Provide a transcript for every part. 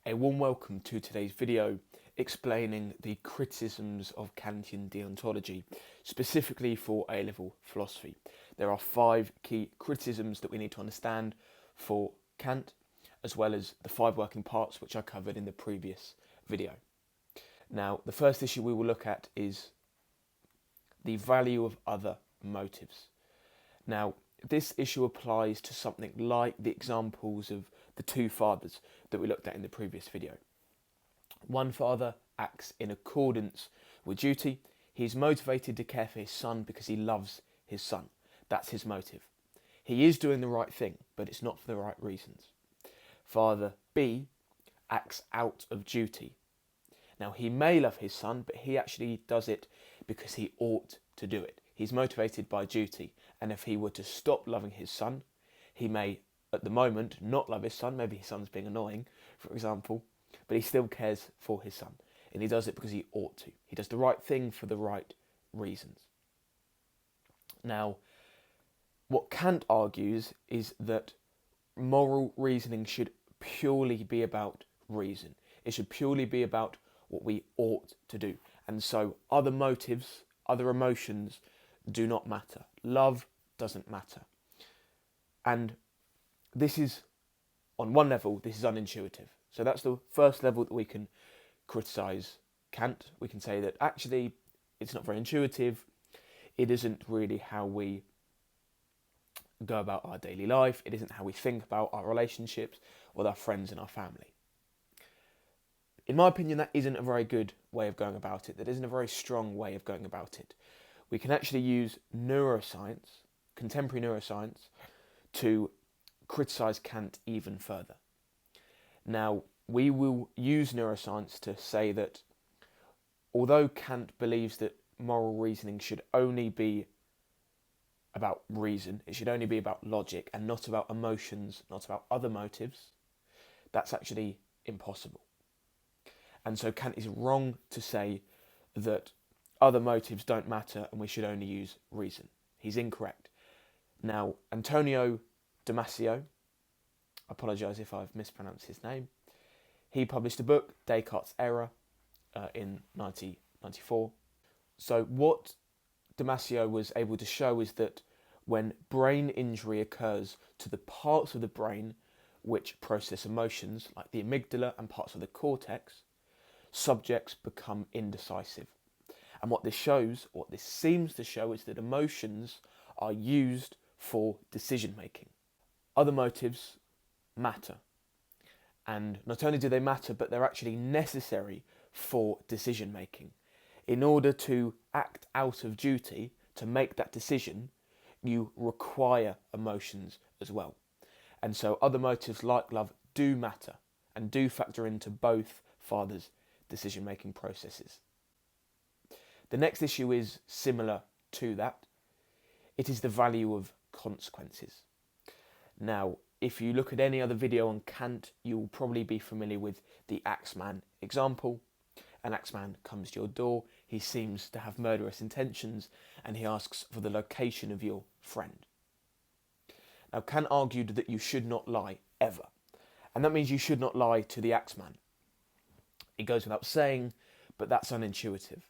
A warm welcome to today's video explaining the criticisms of Kantian deontology, specifically for A-level philosophy. There are 5 key criticisms that we need to understand for Kant, as well as the 5 working parts which I covered in the previous video. Now, the first issue we will look at is the value of other motives. Now, this issue applies to something like the examples of the 2 fathers that we looked at in the previous video. One father acts in accordance with duty. He's motivated to care for his son because he loves his son. That's his motive. He is doing the right thing, but it's not for the right reasons. Father B acts out of duty. Now, he may love his son, but he actually does it because he ought to do it. He's motivated by duty, and if he were to stop loving his son, he may, at the moment, not love his son. Maybe his son's being annoying, for example, but he still cares for his son, and he does it because he ought to. He does the right thing for the right reasons. Now, what Kant argues is that moral reasoning should purely be about reason. It should purely be about what we ought to do. And so other motives, other emotions do not matter. Love doesn't matter. And this is, on one level, this is unintuitive. So that's the first level that we can criticise Kant. We can say that actually it's not very intuitive. It isn't really how we go about our daily life. It isn't how we think about our relationships with our friends and our family. In my opinion, that isn't a very good way of going about it. That isn't a very strong way of going about it. We can actually use neuroscience, contemporary neuroscience, to criticise Kant even further. Now, we will use neuroscience to say that although Kant believes that moral reasoning should only be about reason, it should only be about logic and not about emotions, not about other motives, that's actually impossible. And so Kant is wrong to say that other motives don't matter and we should only use reason. He's incorrect. Now, Antonio Damasio, I apologise if I've mispronounced his name, he published a book, Descartes' Error, in 1994. So what Damasio was able to show is that when brain injury occurs to the parts of the brain which process emotions, like the amygdala and parts of the cortex, subjects become indecisive. And what this shows, what this seems to show, is that emotions are used for decision making. Other motives matter. And not only do they matter, but they're actually necessary for decision making. In order to act out of duty, to make that decision, you require emotions as well. And so other motives like love do matter and do factor into both fathers' decision-making processes. The next issue is similar to that. It is the value of consequences. Now, if you look at any other video on Kant, you'll probably be familiar with the Axeman example. An Axeman comes to your door, he seems to have murderous intentions, and he asks for the location of your friend. Now, Kant argued that you should not lie, ever. And that means you should not lie to the Axeman. It goes without saying, but that's unintuitive.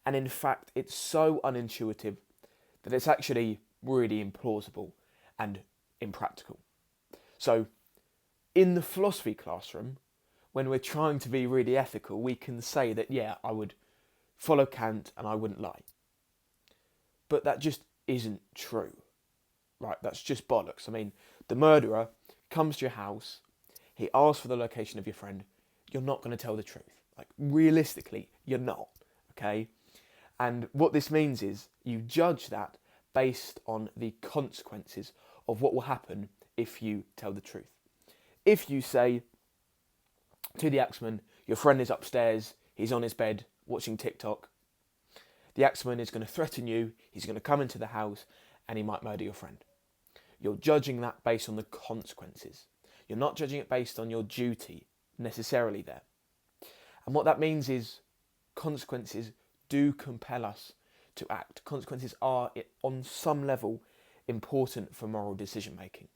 And in fact, it's so unintuitive that it's actually really implausible and impractical. So, in the philosophy classroom, when we're trying to be really ethical, we can say that, yeah, I would follow Kant and I wouldn't lie. But that just isn't true, right? That's just bollocks. I mean, the murderer comes to your house, he asks for the location of your friend, you're not going to tell the truth. Like, realistically, you're not, okay? And what this means is you judge that based on the consequences of what will happen if you tell the truth. If you say to the Axeman, your friend is upstairs, he's on his bed watching TikTok, the Axeman is going to threaten you, he's going to come into the house, and he might murder your friend. You're judging that based on the consequences. You're not judging it based on your duty necessarily there. And what that means is consequences do compel us to act. Consequences are, on some level, important for moral decision making.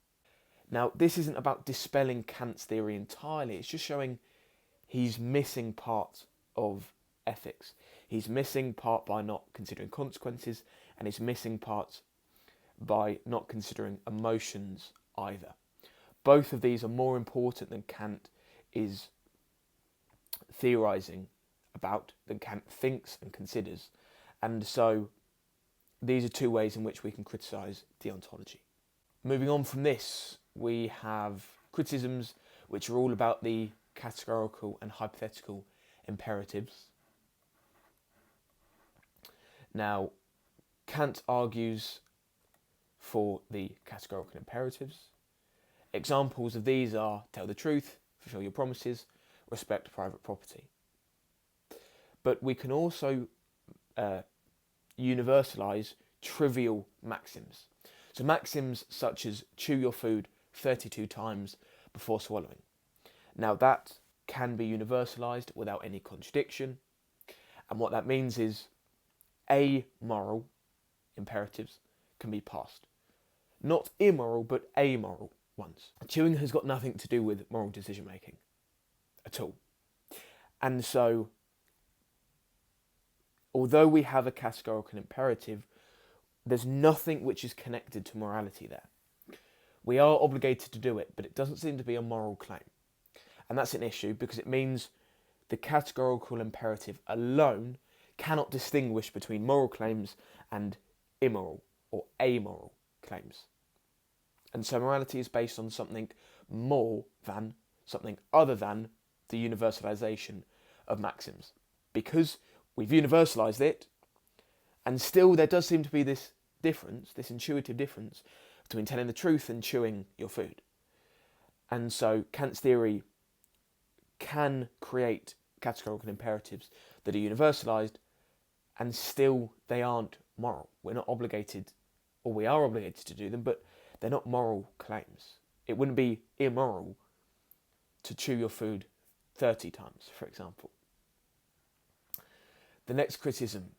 Now, this isn't about dispelling Kant's theory entirely, it's just showing he's missing part of ethics. He's missing part by not considering consequences, and he's missing part by not considering emotions either. Both of these are more important than Kant is theorising about, than Kant thinks and considers. And so these are two ways in which we can criticise deontology. Moving on from this, we have criticisms which are all about the categorical and hypothetical imperatives. Now, Kant argues for the categorical imperatives. Examples of these are tell the truth, fulfill your promises, respect private property. But we can also universalise trivial maxims. So maxims such as chew your food 32 times before swallowing. Now that can be universalised without any contradiction. And what that means is amoral imperatives can be passed. Not immoral, but amoral ones. Chewing has got nothing to do with moral decision making at all. And so, although we have a categorical imperative, there's nothing which is connected to morality there. We are obligated to do it, but it doesn't seem to be a moral claim. And that's an issue because it means the categorical imperative alone cannot distinguish between moral claims and immoral or amoral claims. And so morality is based on something more than, something other than the universalization of maxims. Because we've universalized it, and still there does seem to be this difference, this intuitive difference, between telling the truth and chewing your food. And so Kant's theory can create categorical imperatives that are universalized, and still they aren't moral. We're not obligated, or we are obligated to do them, but they're not moral claims. It wouldn't be immoral to chew your food 30 times, for example. The next criticism,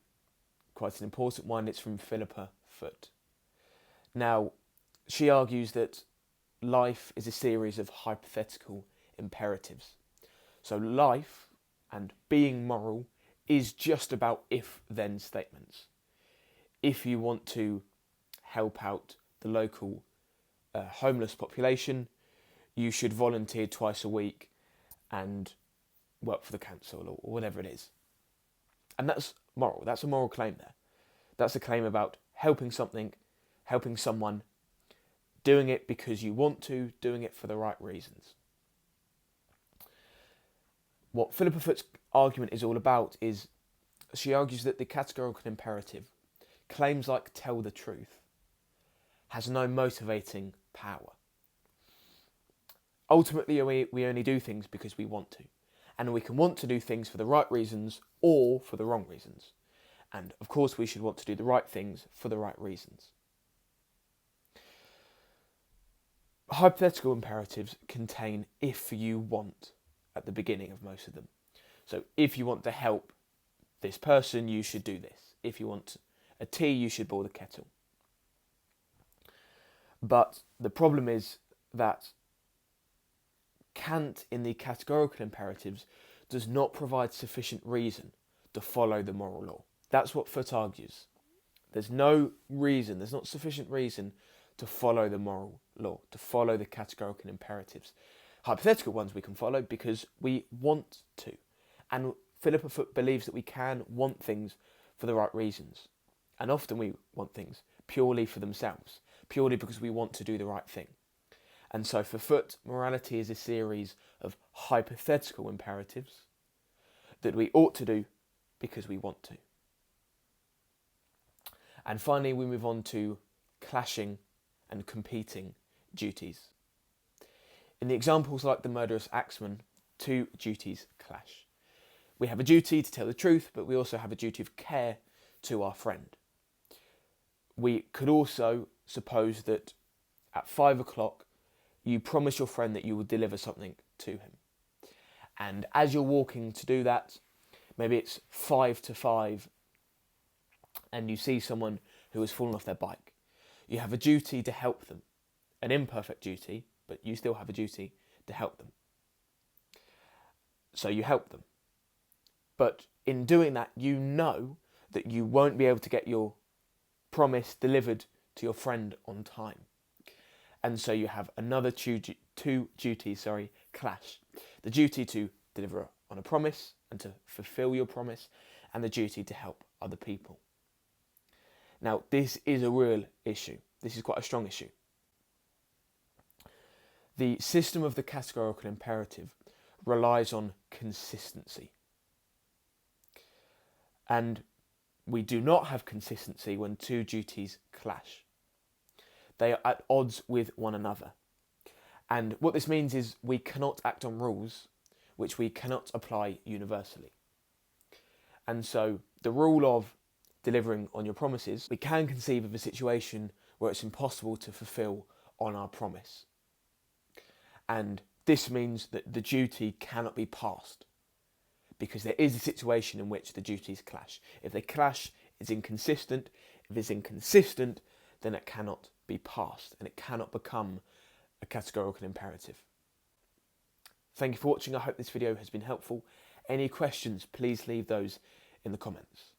quite an important one, it's from Philippa Foot. Now, she argues that life is a series of hypothetical imperatives. So life and being moral is just about if-then statements. If you want to help out the local homeless population, you should volunteer twice a week and work for the council or whatever it is. And that's moral. That's a moral claim there. That's a claim about helping something, helping someone, doing it because you want to, doing it for the right reasons. What Philippa Foot's argument is all about is she argues that the categorical imperative, claims like tell the truth, has no motivating power. Ultimately, we only do things because we want to. And we can want to do things for the right reasons or for the wrong reasons. And of course, we should want to do the right things for the right reasons. Hypothetical imperatives contain if you want at the beginning of most of them. So if you want to help this person, you should do this. If you want a tea, you should boil the kettle. But the problem is that Kant, in the categorical imperatives, does not provide sufficient reason to follow the moral law. That's what Foot argues. There's no reason, there's not sufficient reason to follow the moral law, to follow the categorical imperatives. Hypothetical ones we can follow because we want to. And Philippa Foot believes that we can want things for the right reasons. And often we want things purely for themselves, purely because we want to do the right thing. And so for Foot, morality is a series of hypothetical imperatives that we ought to do because we want to. And finally, we move on to clashing and competing duties. In the examples like the murderous axeman, two duties clash. We have a duty to tell the truth, but we also have a duty of care to our friend. We could also suppose that at 5 o'clock, you promise your friend that you will deliver something to him. And as you're walking to do that, maybe it's 5 to 5, and you see someone who has fallen off their bike. You have a duty to help them, an imperfect duty, but you still have a duty to help them. So you help them. But in doing that, you know that you won't be able to get your promise delivered to your friend on time. And so you have another two duties clash. The duty to deliver on a promise and to fulfill your promise, and the duty to help other people. Now, this is a real issue. This is quite a strong issue. The system of the categorical imperative relies on consistency. And we do not have consistency when two duties clash. They are at odds with one another. And what this means is we cannot act on rules which we cannot apply universally. And so the rule of delivering on your promises, we can conceive of a situation where it's impossible to fulfill on our promise. And this means that the duty cannot be passed, because there is a situation in which the duties clash. If they clash, it's inconsistent. If it's inconsistent, then it cannot be passed, and it cannot become a categorical imperative. Thank you for watching. I hope this video has been helpful. Any questions, please leave those in the comments.